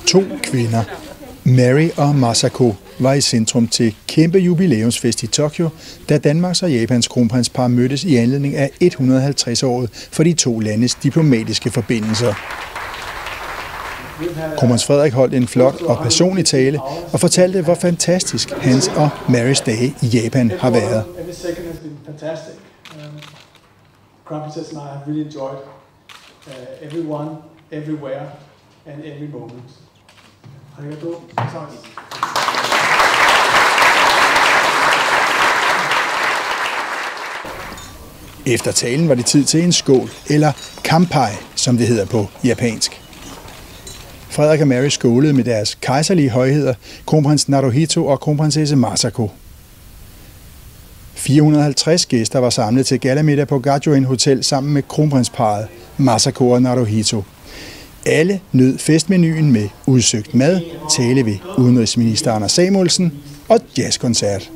To kvinder, Mary og Masako, var i centrum til kæmpe jubilæumsfest i Tokyo, da Danmarks og Japans kronprinspar mødtes i anledning af 150-året for de to landes diplomatiske forbindelser. Kronprins Frederik holdt en flot og personlig tale og fortalte, hvor fantastisk hans og Marys dage i Japan har været. Efter talen var det tid til en skål, eller kampai, som det hedder på japansk. Frederik og Mary skålede med deres kejserlige højheder, kronprins Naruhito og kronprinsesse Masako. 450 gæster var samlet til gallamiddag på Gajōin Hotel sammen med kronprinsparret Masako og Naruhito. Alle nød festmenuen med udsøgt mad, tale ved udenrigsminister Anders Samuelsen og jazzkoncert.